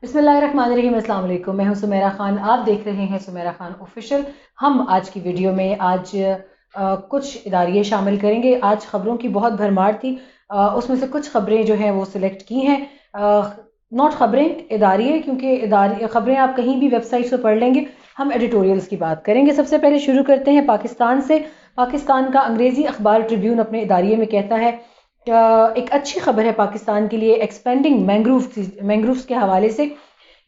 بسم اللہ الرحمن الرحیم۔ السلام علیکم، میں ہوں سمیرہ خان، آپ دیکھ رہے ہیں سمیرہ خان آفیشیل۔ ہم آج کی ویڈیو میں کچھ اداریے شامل کریں گے۔ آج خبروں کی بہت بھرمار تھی، اس میں سے کچھ خبریں جو ہیں وہ سلیکٹ کی ہیں، نوٹ خبریں اداریے، کیونکہ خبریں آپ کہیں بھی ویب سائٹ سے پڑھ لیں گے۔ ہم ایڈیٹوریلز کی بات کریں گے۔ سب سے پہلے شروع کرتے ہیں پاکستان سے۔ پاکستان کا انگریزی اخبار ٹریبیون اپنے اداریے میں کہتا ہے ایک اچھی خبر ہے پاکستان کے لیے ایکسپینڈنگ مینگرووز کے حوالے سے۔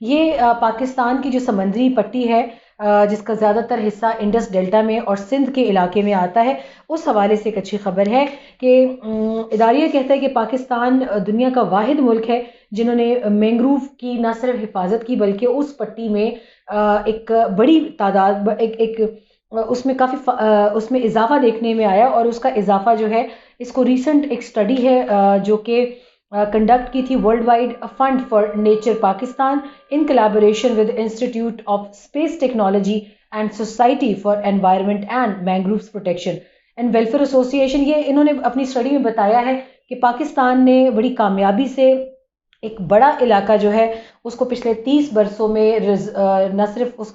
یہ پاکستان کی جو سمندری پٹی ہے، جس کا زیادہ تر حصہ انڈس ڈیلٹا میں اور سندھ کے علاقے میں آتا ہے، اس حوالے سے ایک اچھی خبر ہے کہ اداریہ کہتا ہے کہ پاکستان دنیا کا واحد ملک ہے جنہوں نے مینگروو کی نہ صرف حفاظت کی بلکہ اس پٹی میں ایک بڑی تعداد اس میں کافی اس میں اضافہ دیکھنے میں آیا، اور اس کا اضافہ جو ہے، اس کو ریسنٹ ایک سٹڈی ہے جو کہ کنڈکٹ کی تھی world wide fund for nature Pakistan in collaboration with institute of space technology and society for environment and mangroves protection and welfare association. یہ انہوں نے اپنی اسٹڈی میں بتایا ہے کہ پاکستان نے بڑی کامیابی سے ایک بڑا علاقہ جو ہے اس کو پچھلے 30 برسوں میں نہ صرف اس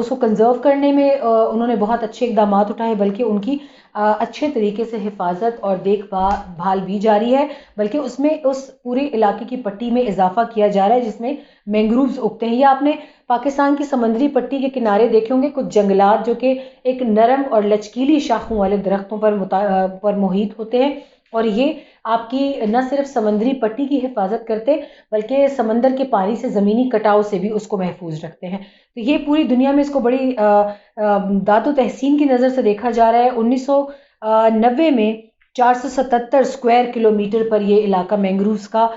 کو کنزرو کرنے میں انہوں نے بہت اچھے اقدامات اٹھائے، بلکہ ان کی اچھے طریقے سے حفاظت اور دیکھ بھال بھی جاری ہے، بلکہ اس میں اس پورے علاقے کی پٹی میں اضافہ کیا جا رہا ہے جس میں مینگرووز اگتے ہیں۔ یہ آپ نے پاکستان کی سمندری پٹی کے کنارے دیکھے ہوں گے کچھ جنگلات جو کہ ایک نرم اور لچکیلی شاخوں والے درختوں پر محیط ہوتے ہیں، اور یہ آپ کی نہ صرف سمندری پٹی کی حفاظت کرتے بلکہ سمندر کے پانی سے زمینی کٹاؤ سے بھی اس کو محفوظ رکھتے ہیں۔ تو یہ پوری دنیا میں اس کو بڑی داد و تحسین کی نظر سے دیکھا جا رہا ہے۔ 1990 میں 477 اسکوائر کلومیٹر پر یہ علاقہ مینگرووز کا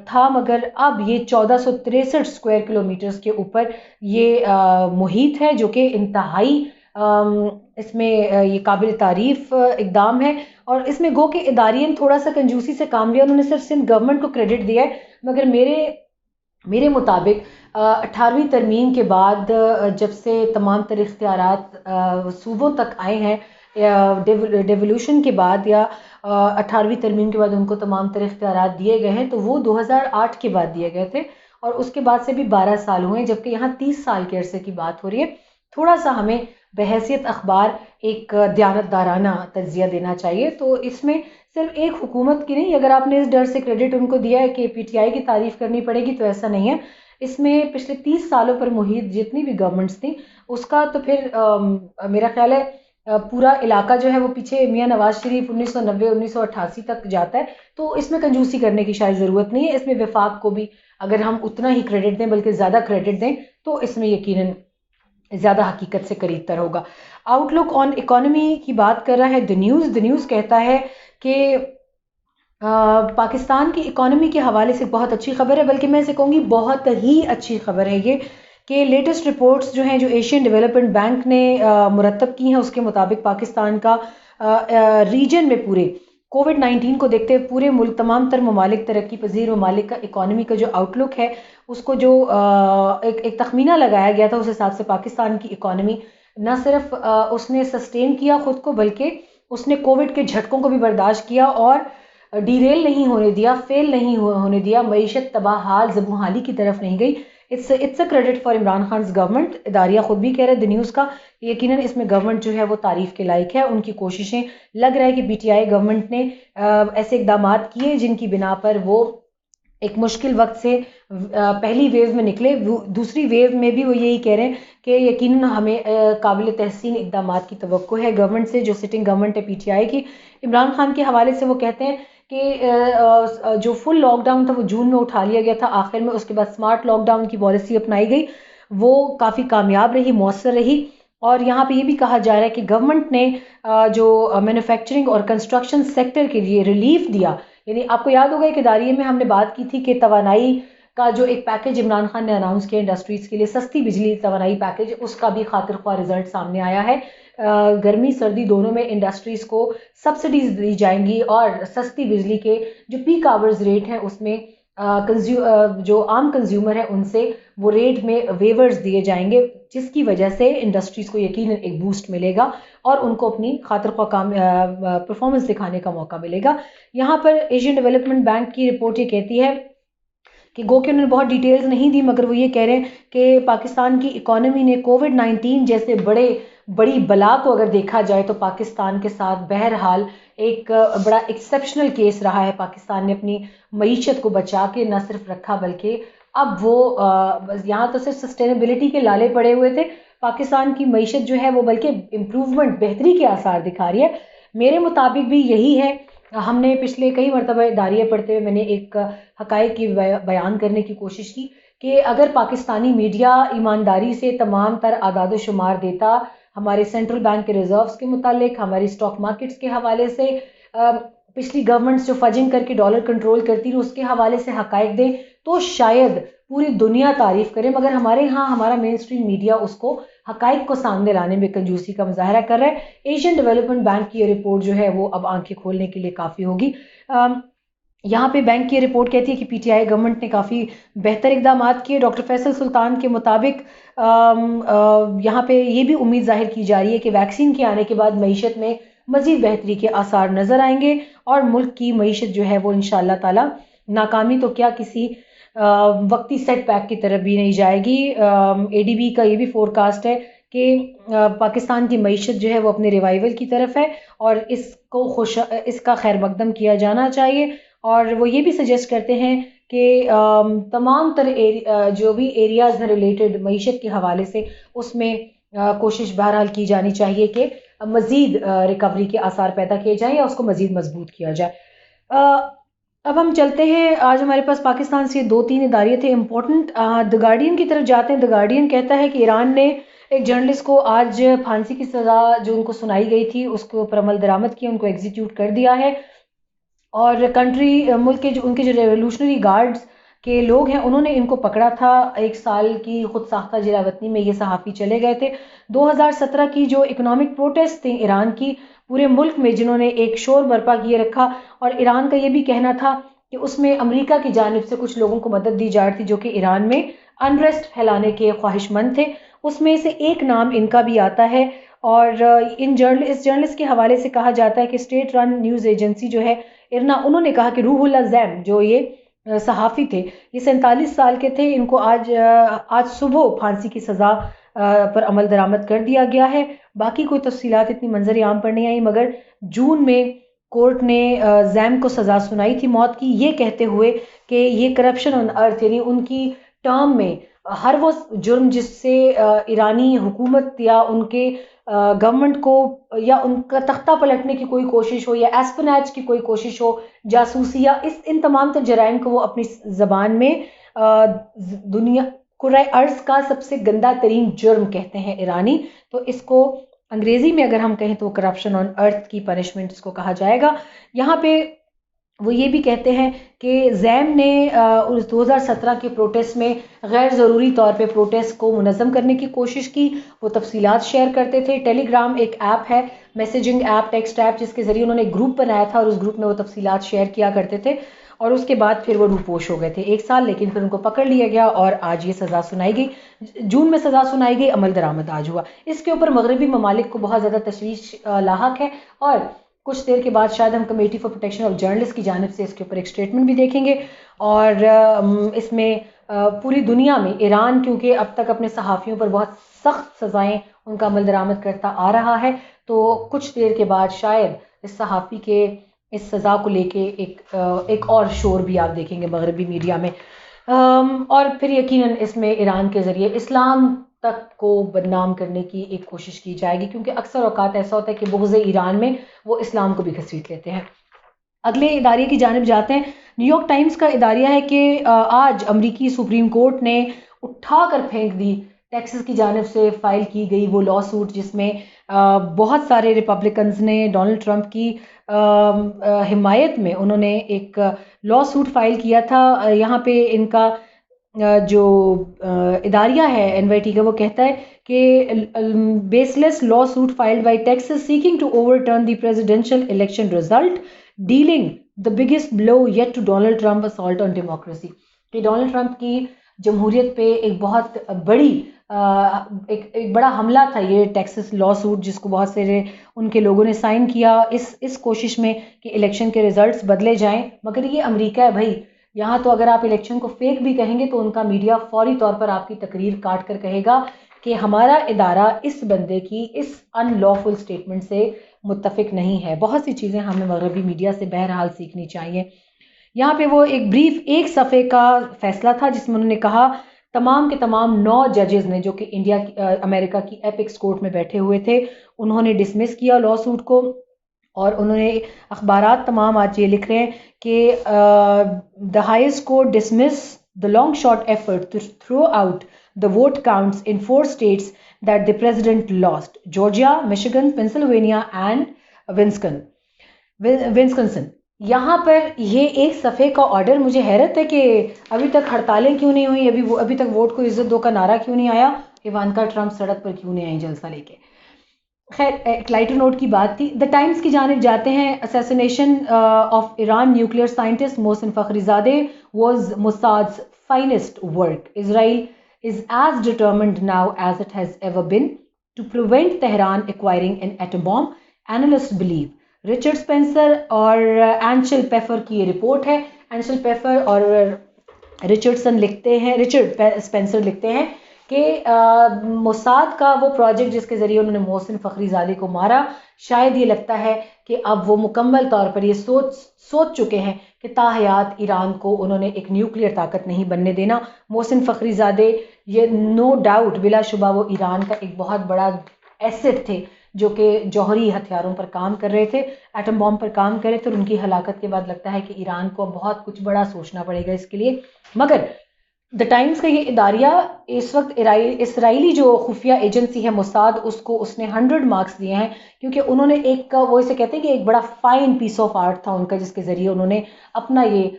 تھا، مگر اب یہ 1463 اسکوائر کلومیٹرز کے اوپر یہ محیط ہے، جو کہ انتہائی اس میں یہ قابل تعریف اقدام ہے۔ اور اس میں گو کہ اداریہ نے تھوڑا سا کنجوسی سے کام لیا، انہوں نے صرف سندھ گورنمنٹ کو کریڈٹ دیا ہے، مگر میرے مطابق 18ویں ترمیم کے بعد جب سے تمام تر اختیارات صوبوں تک آئے ہیں، ڈیولوشن کے بعد یا 18ویں ترمیم کے بعد ان کو تمام تر اختیارات دیے گئے ہیں، تو وہ 2008 کے بعد دیے گئے تھے، اور اس کے بعد سے بھی 12 سال ہوئے، جبکہ یہاں 30 سال کے عرصے کی بات ہو رہی ہے۔ تھوڑا سا ہمیں بحیثیت اخبار ایک دیانتدارانہ تجزیہ دینا چاہیے۔ تو اس میں صرف ایک حکومت کی نہیں، اگر آپ نے اس ڈر سے کریڈٹ ان کو دیا ہے کہ پی ٹی آئی کی تعریف کرنی پڑے گی، تو ایسا نہیں ہے۔ اس میں پچھلے 30 سالوں پر محیط جتنی بھی گورنمنٹس تھیں، اس کا تو پھر میرا خیال ہے پورا علاقہ جو ہے وہ پیچھے میاں نواز شریف 1990 1988 تک جاتا ہے، تو اس میں کنجوسی کرنے کی شاید ضرورت نہیں ہے۔ اس میں وفاق کو بھی اگر ہم اتنا ہی کریڈٹ دیں بلکہ زیادہ کریڈٹ دیں تو اس میں یقیناً زیادہ حقیقت سے قریب تر ہوگا۔ آؤٹ لک آن اکانومی کی بات کر رہا ہے دی نیوز کہتا ہے کہ پاکستان کی اکانومی کے حوالے سے بہت اچھی خبر ہے، بلکہ میں اسے کہوں گی بہت ہی اچھی خبر ہے یہ کہ لیٹسٹ رپورٹس جو ہیں جو ایشین ڈیولپمنٹ بینک نے مرتب کی ہیں، اس کے مطابق پاکستان کا ریجن میں پورے کووڈ-19 کو دیکھتے ہوئے پورے ملک تمام تر ممالک، ترقی پذیر ممالک کا اکانومی کا جو آؤٹ لک ہے، اس کو جو ایک تخمینہ لگایا گیا تھا، اس حساب سے پاکستان کی اکانومی نہ صرف اس نے سسٹین کیا خود کو، بلکہ اس نے کووڈ کے جھٹکوں کو بھی برداشت کیا اور ڈیریل نہیں ہونے دیا، فیل نہیں ہونے دیا، معیشت تباہ حال زبوں حالی کی طرف نہیں گئی۔ It's a credit for Imran Khan's government. اداریہ خود بھی کہہ رہے دی نیوز کا یقیناً اس میں گورنمنٹ جو ہے وہ تعریف کے لائق ہے، ان کی کوششیں لگ رہا ہے کہ پی ٹی آئی گورنمنٹ نے ایسے اقدامات کیے جن کی بنا پر وہ ایک مشکل وقت سے پہلی ویو میں نکلے، دوسری ویو میں بھی وہ یہی کہہ رہے ہیں کہ یقیناً ہمیں قابل تحسین اقدامات کی توقع ہے گورنمنٹ سے، جو سٹنگ گورنمنٹ ہے پی ٹی آئی کی۔ عمران خان کے حوالے سے وہ کہتے ہیں کہ جو فل لاک ڈاؤن تھا وہ جون میں اٹھا لیا گیا تھا آخر میں، اس کے بعد سمارٹ لاک ڈاؤن کی پالیسی اپنائی گئی، وہ کافی کامیاب رہی، مؤثر رہی۔ اور یہاں پہ یہ بھی کہا جا رہا ہے کہ گورنمنٹ نے جو مینوفیکچرنگ اور کنسٹرکشن سیکٹر کے لیے ریلیف دیا، یعنی آپ کو یاد ہوگا کہ اداریے میں ہم نے بات کی تھی کہ توانائی کا جو ایک پیکج عمران خان نے اناؤنس کیا انڈسٹریز کے لیے، سستی بجلی توانائی پیکج، اس کا بھی خاطر خواہ رزلٹ سامنے آیا ہے۔ گرمی سردی دونوں میں انڈسٹریز کو سبسڈیز دی جائیں گی، اور سستی بجلی کے جو پیک آورز ریٹ ہیں اس میں جو عام کنزیومر ہے ان سے وہ ریٹ میں ویورز دیے جائیں گے، جس کی وجہ سے انڈسٹریز کو یقیناً ایک بوسٹ ملے گا اور ان کو اپنی خاطر خواہ پرفارمنس دکھانے کا موقع ملے گا۔ یہاں پر ایشین ڈیولپمنٹ بینک کی رپورٹ یہ کہتی ہے کہ گو کہ انہوں نے بہت ڈیٹیلز نہیں دی، مگر وہ یہ کہہ رہے ہیں کہ پاکستان کی اکانومی نے کووڈ-19 جیسے بڑی بلا کو اگر دیکھا جائے تو پاکستان کے ساتھ بہرحال ایک بڑا ایکسیپشنل کیس رہا ہے. پاکستان نے اپنی معیشت کو بچا کے نہ صرف رکھا بلکہ اب وہ یہاں تو صرف سسٹینیبلٹی کے لالے پڑے ہوئے تھے، پاکستان کی معیشت جو ہے وہ بلکہ امپروومنٹ، بہتری کے آثار دکھا رہی ہے. میرے مطابق بھی یہی ہے. ہم نے پچھلے کئی مرتبہ اداریہ پڑھتے ہوئے میں نے ایک حقائق کی بیان کرنے کی کوشش کی کہ اگر پاکستانی میڈیا ایمانداری سے تمام تر اعداد و شمار دیتا، ہمارے سینٹرل بینک کے ریزروز کے متعلق، ہماری اسٹاک مارکیٹس کے حوالے سے، پچھلی گورنمنٹس جو فجنگ کر کے ڈالر کنٹرول کرتی رہی اس کے حوالے سے حقائق دیں تو شاید پوری دنیا تعریف کرے. مگر ہمارے ہاں ہمارا مین اسٹریم میڈیا اس کو حقائق کو سامنے لانے میں کنجوسی کا مظاہرہ کر رہا ہے. ایشین ڈیولپمنٹ بینک کی یہ رپورٹ جو ہے وہ اب آنکھیں کھولنے کے لیے کافی ہوگی. یہاں پہ بینک کی رپورٹ کہتی ہے کہ پی ٹی آئی گورنمنٹ نے کافی بہتر اقدامات کیے. ڈاکٹر فیصل سلطان کے مطابق یہاں پہ یہ بھی امید ظاہر کی جا رہی ہے کہ ویکسین کے آنے کے بعد معیشت میں مزید بہتری کے آثار نظر آئیں گے اور ملک کی معیشت جو ہے وہ انشاءاللہ تعالی ناکامی تو کیا کسی وقتی سیٹ بیک کی طرف بھی نہیں جائے گی. اے ڈی بی کا یہ بھی فورکاسٹ ہے کہ پاکستان کی معیشت جو ہے وہ اپنے ریوائیول کی طرف ہے اور اس کا خیر مقدم کیا جانا چاہیے. اور وہ یہ بھی سجیسٹ کرتے ہیں کہ تمام تر جو بھی ایریاز ہیں ریلیٹڈ معیشت کے حوالے سے اس میں کوشش بہرحال کی جانی چاہیے کہ مزید ریکوری کے آثار پیدا کیے جائیں یا اس کو مزید مضبوط کیا جائے. اب ہم چلتے ہیں، آج ہمارے پاس پاکستان سے 2-3 ادارے تھے امپورٹنٹ. دی گارڈین کی طرف جاتے ہیں. دی گارڈین کہتا ہے کہ ایران نے ایک جرنلسٹ کو آج پھانسی کی سزا جو ان کو سنائی گئی تھی اس کے اوپر عمل درآمد کیا، ان کو ایگزیکیوٹ کر دیا ہے. اور ملک کے ان کے جو ریولوشنری گارڈز کے لوگ ہیں انہوں نے ان کو پکڑا تھا. 1 سال کی خود ساختہ جلا وطنی میں یہ صحافی چلے گئے تھے. 2017 کی جو اکنامک پروٹیسٹ تھے ایران کی پورے ملک میں، جنہوں نے ایک شور برپا کیے رکھا، اور ایران کا یہ بھی کہنا تھا کہ اس میں امریکہ کی جانب سے کچھ لوگوں کو مدد دی جا رہی تھی جو کہ ایران میں انریسٹ پھیلانے کے خواہش مند تھے. اس میں سے ایک نام ان کا بھی آتا ہے. اور اس جرنلسٹ کے حوالے سے کہا جاتا ہے کہ اسٹیٹ رن نیوز ایجنسی جو ہے ارنا، انہوں نے کہا کہ روح اللہ زیم جو یہ صحافی تھے، یہ 47 سال کے تھے، ان کو آج صبح پھانسی کی سزا پر عمل درآمد کر دیا گیا ہے. باقی کوئی تفصیلات اتنی منظر عام پر نہیں آئی، مگر جون میں کورٹ نے زیم کو سزا سنائی تھی موت کی، یہ کہتے ہوئے کہ یہ کرپشن آن ارتھ، یعنی ان کی ٹرم میں ہر وہ جرم جس سے ایرانی حکومت یا ان کے گورنمنٹ کو یا ان کا تختہ پلٹنے کی کوئی کوشش ہو یا ایسپنیج کی کوئی کوشش ہو، جاسوسی یا ان تمام تر جرائم کو وہ اپنی زبان میں دنیا کرۂ ارض کا سب سے گندہ ترین جرم کہتے ہیں ایرانی. تو اس کو انگریزی میں اگر ہم کہیں تو کرپشن آن ارتھ کی پنشمنٹ اس کو کہا جائے گا. یہاں پہ وہ یہ بھی کہتے ہیں کہ زیم نے 2017 کے پروٹیسٹ میں غیر ضروری طور پہ پروٹیسٹ کو منظم کرنے کی کوشش کی. وہ تفصیلات شیئر کرتے تھے. ٹیلی گرام ایک ایپ ہے، میسیجنگ ایپ، ٹیکسٹ ایپ، جس کے ذریعے انہوں نے گروپ بنایا تھا اور اس گروپ میں وہ تفصیلات شیئر کیا کرتے تھے. اور اس کے بعد پھر وہ روپوش ہو گئے تھے 1 سال، لیکن پھر ان کو پکڑ لیا گیا اور آج یہ سزا سنائی گئی. جون میں سزا سنائی گئی، عمل درآمد آج ہوا. اس کے اوپر مغربی ممالک کو بہت زیادہ تشویش لاحق ہے اور کچھ دیر کے بعد شاید ہم committee for protection of journalist کی جانب سے اس کے اوپر ایک اسٹیٹمنٹ بھی دیکھیں گے. اور اس میں پوری دنیا میں ایران کیونکہ اب تک اپنے صحافیوں پر بہت سخت سزائیں ان کا عمل درآمد کرتا آ رہا ہے، تو کچھ دیر کے بعد شاید اس صحافی کے اس سزا کو لے کے ایک اور شور بھی آپ دیکھیں گے مغربی میڈیا میں. اور پھر یقیناً اس میں ایران کے ذریعے اسلام تک کو بدنام کرنے کی ایک کوشش کی جائے گی، کیونکہ اکثر اوقات ایسا ہوتا ہے کہ بغض ایران میں وہ اسلام کو بھی گھسیٹ لیتے ہیں. اگلے ادارے کی جانب جاتے ہیں. نیو یارک ٹائمز کا اداریہ ہے کہ آج امریکی سپریم کورٹ نے اٹھا کر پھینک دی ٹیکسس کی جانب سے فائل کی گئی وہ لا سوٹ جس میں بہت سارے ریپبلکنز نے ڈونلڈ ٹرمپ کی حمایت میں انہوں نے ایک لا سوٹ فائل کیا تھا. یہاں پہ ان کا جو اداریہ ہے این وائی ٹی کا، وہ کہتا ہے کہ baseless lawsuit filed by Texas seeking to overturn the presidential election result dealing the biggest blow yet to Donald Trump assault on democracy. کہ ڈونلڈ ٹرمپ کی جمہوریت پہ ایک بہت بڑی ایک بڑا حملہ تھا یہ ٹیکسس لا سوٹ، جس کو بہت سارے ان کے لوگوں نے سائن کیا اس کوشش میں کہ الیکشن کے ریزلٹس بدلے جائیں. مگر یہ امریکہ ہے بھائی، یہاں تو اگر آپ الیکشن کو فیک بھی کہیں گے تو ان کا میڈیا فوری طور پر آپ کی تقریر کاٹ کر کہے گا کہ ہمارا ادارہ اس بندے کی اس ان لافل سٹیٹمنٹ سے متفق نہیں ہے. بہت سی چیزیں ہمیں مغربی میڈیا سے بہرحال سیکھنی چاہیے. یہاں پہ وہ ایک بریف ایک صفحے کا فیصلہ تھا جس میں انہوں نے کہا تمام کے تمام 9 ججز نے جو کہ امریکہ کی ایپکس کورٹ میں بیٹھے ہوئے تھے انہوں نے ڈسمس کیا لا سوٹ کو. اور انہوں نے اخبارات تمام آج یہ لکھ رہے ہیں کہ the highest court dismiss the long shot effort to throw out the vote counts in 4 states that the president lost: Georgia, Michigan, Pennsylvania and Wisconsin. یہاں پر یہ ایک صفحے کا آرڈر، مجھے حیرت ہے کہ ابھی تک ہڑتالیں کیوں نہیں ہوئی، ابھی تک ووٹ کو عزت دو کا نعرہ کیوں نہیں آیا، ایوانکا ٹرمپ سڑک پر کیوں نہیں آئی جلسہ لے کے. خیر ایک لائٹر نوٹ کی بات تھی. دا ٹائمز کی جانب جاتے ہیں. Assassination of Iran nuclear scientist Mohsen Fakhrizadeh was Mossad's finest work. Israel is as determined now as it has ever been to prevent Tehran acquiring an atom bomb, analysts believe. Richard Spencer اور اینشل پیفر کی یہ report ہے. اینشل پیفر اور Richard Spencer لکھتے ہیں کہ Mossad کا وہ پروجیکٹ جس کے ذریعے انہوں نے محسن فخریزادہ کو مارا، شاید یہ لگتا ہے کہ اب وہ مکمل طور پر یہ سوچ چکے ہیں کہ تاحیات ایران کو انہوں نے ایک نیوکلیئر طاقت نہیں بننے دینا. محسن فخریزادہ یہ نو ڈاؤٹ بلا شبہ وہ ایران کا ایک بہت بڑا ایسٹ تھے جو کہ جوہری ہتھیاروں پر کام کر رہے تھے، ایٹم بام پر کام کر رہے تھے، اور ان کی ہلاکت کے بعد لگتا ہے کہ ایران کو بہت کچھ بڑا سوچنا پڑے گا اس کے لیے. مگر دا ٹائمز کا یہ اداریہ اس وقت اسرائیلی جو خفیہ ایجنسی ہے موساد، اس نے 100 مارکس دیے ہیں کیونکہ انہوں نے وہ اسے کہتے ہیں کہ ایک بڑا فائن پیس آف آرٹ تھا ان کا، جس کے ذریعے انہوں نے اپنا یہ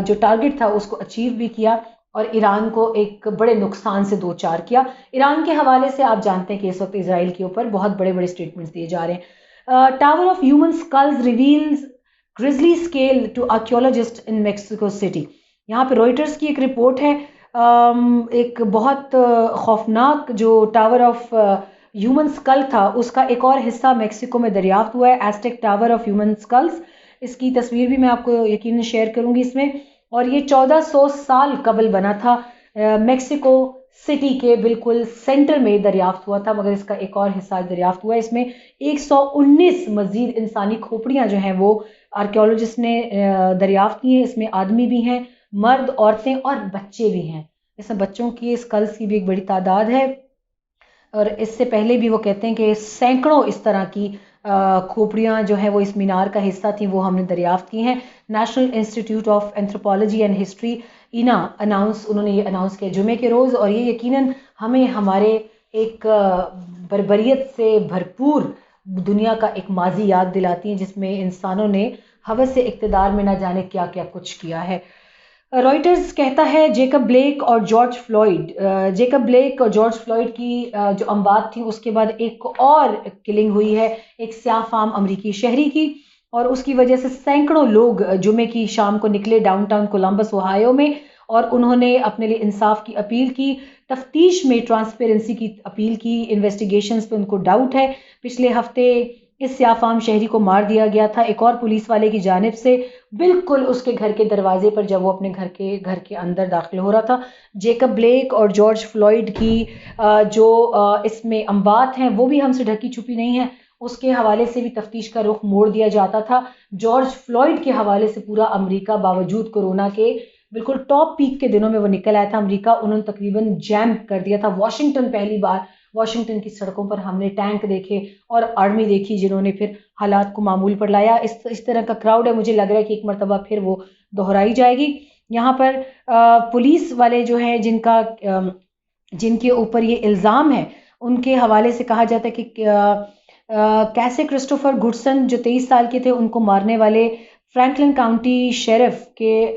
جو ٹارگٹ تھا اس کو اچیو بھی کیا اور ایران کو ایک بڑے نقصان سے دوچار کیا. ایران کے حوالے سے آپ جانتے ہیں کہ اس وقت اسرائیل کے اوپر بہت بڑے بڑے اسٹیٹمنٹس دیے جا رہے ہیں. Tower of human skulls reveals grisly scale to archaeologists in Mexico City. یہاں پہ روئٹرز کی ایک رپورٹ ہے، ایک بہت خوفناک جو ٹاور آف ہیومن اسکل تھا اس کا ایک اور حصہ میکسیکو میں دریافت ہوا ہے، Aztec tower of human skulls. اس کی تصویر بھی میں آپ کو یقیناً شیئر کروں گی اس میں. اور یہ 1400 سال قبل بنا تھا، میکسیکو سٹی کے بالکل سینٹر میں دریافت ہوا تھا، مگر اس کا ایک اور حصہ دریافت ہوا ہے. اس میں 119 مزید انسانی کھوپڑیاں جو ہیں وہ آرکیولوجسٹ نے دریافت کی ہیں. اس میں آدمی بھی ہیں، مرد، عورتیں اور بچے بھی ہیں. اس میں بچوں کی اسکلز کی بھی ایک بڑی تعداد ہے، اور اس سے پہلے بھی وہ کہتے ہیں کہ سینکڑوں اس طرح کی کھوپڑیاں جو ہیں وہ اس مینار کا حصہ تھیں، وہ ہم نے دریافت کی ہیں. National institute of anthropology and history اینا انہوں نے یہ اناؤنس کیا جمعے کے روز، اور یہ یقیناً ہمیں ہمارے ایک بربریت سے بھرپور دنیا کا ایک ماضی یاد دلاتی ہیں جس میں انسانوں نے ہوس اقتدار میں نہ جانے کیا کیا کچھ کیا ہے. رائٹرز کہتا ہے جیکب بلیک اور جارج فلوئڈ کی جو اموات تھیں اس کے بعد ایک اور کلنگ ہوئی ہے ایک سیاہ فام امریکی شہری کی، اور اس کی وجہ سے سینکڑوں لوگ جمعے کی شام کو نکلے ڈاؤن ٹاؤن کولمبس اوہایو میں، اور انہوں نے اپنے لیے انصاف کی اپیل کی، تفتیش میں ٹرانسپیرنسی کی اپیل کی. انویسٹیگیشنز پہ ان کو ڈاؤٹ ہے. پچھلے ہفتے اس سیاہ فام شہری کو مار دیا گیا تھا ایک اور پولیس والے کی جانب سے، بالکل اس کے گھر کے دروازے پر جب وہ اپنے گھر کے اندر داخل ہو رہا تھا. جیکب بلیک اور جارج فلوئڈ کی جو اس میں اموات ہیں وہ بھی ہم سے ڈھکی چھپی نہیں ہیں، اس کے حوالے سے بھی تفتیش کا رخ موڑ دیا جاتا تھا. جارج فلوئڈ کے حوالے سے پورا امریکہ باوجود کورونا کے بالکل ٹاپ پیک کے دنوں میں وہ نکل آیا تھا امریکہ، انہوں نے تقریباً جیم کر دیا تھا واشنگٹن. پہلی بار واشنگٹن کی سڑکوں پر ہم نے ٹینک دیکھے اور آرمی دیکھی جنہوں نے پھر حالات کو معمول پر لایا. اس طرح کا کراؤڈ ہے، مجھے لگ رہا ہے کہ ایک مرتبہ پھر وہ دہرائی جائے گی. یہاں پر پولیس والے جو ہیں جن کے اوپر یہ الزام ہے ان کے حوالے سے کہا جاتا ہے کہ کیسے کرسٹوفر گڈسن جو 23 سال کے تھے ان کو مارنے والے فرینکلن کاؤنٹی شیرف کے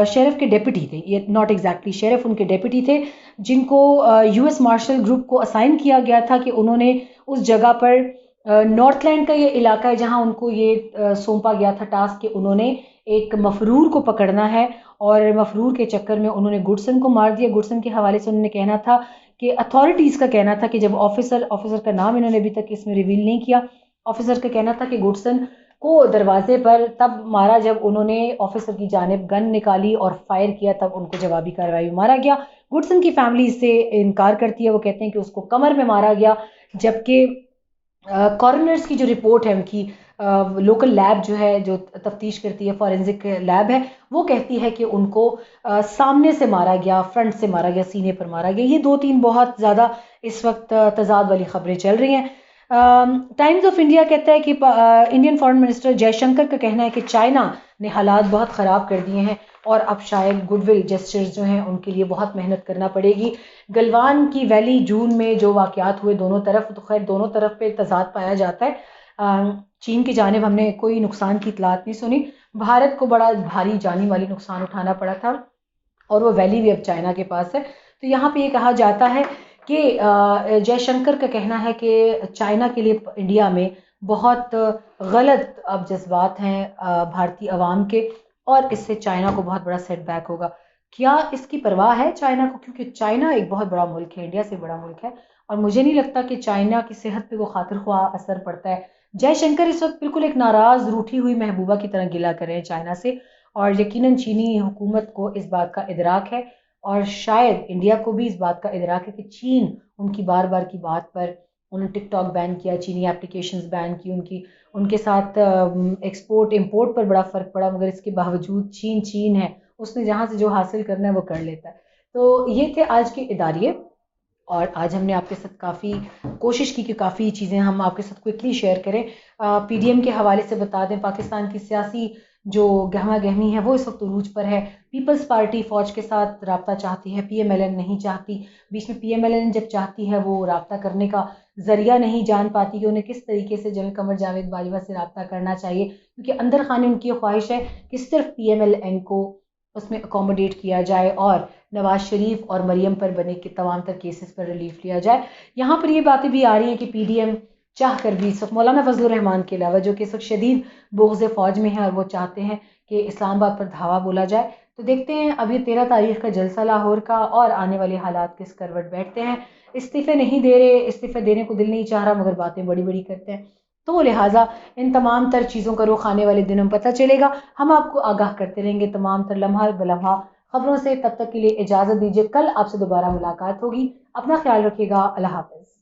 شیرف کے ڈیپٹی تھے، یہ ناٹ ایگزیکٹلی شیرف، ان کے ڈیپٹی تھے جن کو یو ایس مارشل گروپ کو اسائن کیا گیا تھا کہ انہوں نے اس جگہ پر نارتھ لینڈ کا یہ علاقہ ہے جہاں ان کو یہ سونپا گیا تھا ٹاسک کہ انہوں نے ایک مفرور کو پکڑنا ہے، اور مفرور کے چکر میں انہوں نے گڈسن کو مار دیا. گڈسن کے حوالے سے انہوں نے کہنا تھا کہ اتھارٹیز کا کہنا تھا کہ جب آفیسر کا نام انہوں نے ابھی تک اس میں ریویل نہیں کیا، آفیسر کا کہنا تھا کہ گڈسن کو دروازے پر تب مارا جب انہوں نے آفیسر کی جانب گن نکالی اور فائر کیا، تب ان کو جوابی کارروائی میں مارا گیا۔ گڈسن کی فیملی اس سے انکار کرتی ہے، وہ کہتے ہیں کہ اس کو کمر میں مارا گیا، جبکہ کورنرز کی جو رپورٹ ہے ان کی لوکل لیب جو ہے جو تفتیش کرتی ہے، فورینزک لیب ہے، وہ کہتی ہے کہ ان کو سامنے سے مارا گیا، فرنٹ سے مارا گیا، سینے پر مارا گیا۔ یہ 2-3 بہت زیادہ اس وقت تضاد والی خبریں چل رہی ہیں۔ ٹائمز آف انڈیا کہتا ہے کہ انڈین فارن منسٹر جے شنکر کا کہنا ہے کہ چائنا نے حالات بہت خراب کر دیے ہیں اور اب شاید گڈ ول جسچرز جو ہیں ان کے لیے بہت محنت کرنا پڑے گی۔ گلوان کی ویلی جون میں جو واقعات ہوئے دونوں طرف، تو خیر دونوں طرف پہ تضاد پایا جاتا ہے۔ چین کی جانب ہم نے کوئی نقصان کی اطلاعات نہیں سنی، بھارت کو بڑا بھاری جانی والی نقصان اٹھانا پڑا تھا اور وہ ویلی بھی اب چائنا کے پاس ہے۔ تو یہاں پہ یہ کہا جاتا ہے کہ جے شنکر کا کہنا ہے کہ چائنا کے لیے انڈیا میں بہت غلط اب جذبات ہیں بھارتی عوام کے، اور اس سے چائنا کو بہت بڑا سیٹ بیک ہوگا۔ کیا اس کی پرواہ ہے چائنا کو؟ کیونکہ چائنا ایک بہت بڑا ملک ہے، انڈیا سے بڑا ملک ہے، اور مجھے نہیں لگتا کہ چائنا کی صحت پہ وہ خاطر خواہ اثر پڑتا ہے۔ جے شنکر اس وقت بالکل ایک ناراض روٹھی ہوئی محبوبہ کی طرح گلا کر رہے ہیں چائنا سے، اور یقیناً چینی حکومت کو اس بات کا ادراک ہے، اور شاید انڈیا کو بھی اس بات کا ادراک ہے کہ چین ان کی بار بار کی بات پر، انہوں نے ٹک ٹاک بین کیا، چینی اپلیکیشنز بین کی، ان کے ساتھ ایکسپورٹ امپورٹ پر بڑا فرق پڑا، مگر اس کے باوجود چین ہے، اس نے جہاں سے جو حاصل کرنا ہے وہ کر لیتا ہے۔ تو یہ تھے آج کے اداریے، اور آج ہم نے آپ کے ساتھ کافی کوشش کی کہ کافی چیزیں ہم آپ کے ساتھ کوئکلی شیئر کریں۔ پی ڈی ایم کے حوالے سے بتا دیں، پاکستان کی سیاسی جو گہما گہمی ہے وہ اس وقت عروج پر ہے۔ پیپلز پارٹی فوج کے ساتھ رابطہ چاہتی ہے، پی ایم ایل این نہیں چاہتی، بیچ میں پی ایم ایل این جب چاہتی ہے وہ رابطہ کرنے کا ذریعہ نہیں جان پاتی کہ انہیں کس طریقے سے جنرل قمر جاوید باجوہ سے رابطہ کرنا چاہیے، کیونکہ اندر خانے ان کی خواہش ہے کہ صرف پی ایم ایل این کو اس میں اکوموڈیٹ کیا جائے اور نواز شریف اور مریم پر بنے کے تمام تر کیسز پر ریلیف لیا جائے۔ یہاں پر یہ باتیں بھی آ رہی ہیں کہ پی ڈی ایم چاہ کر بھی اس وقت مولانا فضل الرحمان کے علاوہ، جو کہ اس وقت شدید بغض فوج میں ہے اور وہ چاہتے ہیں کہ اسلام آباد پر دھاوا بولا جائے، تو دیکھتے ہیں اب یہ 13 تاریخ کا جلسہ لاہور کا اور آنے والے حالات کس کروٹ بیٹھتے ہیں۔ استعفے نہیں دے رہے، استعفے دینے کو دل نہیں چاہ رہا، مگر باتیں بڑی بڑی کرتے ہیں، تو لہٰذا ان تمام تر چیزوں کا رخ آنے والے دنوں میں پتہ چلے گا۔ ہم آپ کو آگاہ کرتے رہیں گے تمام تر لمحہ بلمحہ خبروں سے۔ تب تک کے لیے اجازت دیجیے، کل آپ سے دوبارہ ملاقات ہوگی، اپنا خیال رکھیے گا، اللہ حافظ۔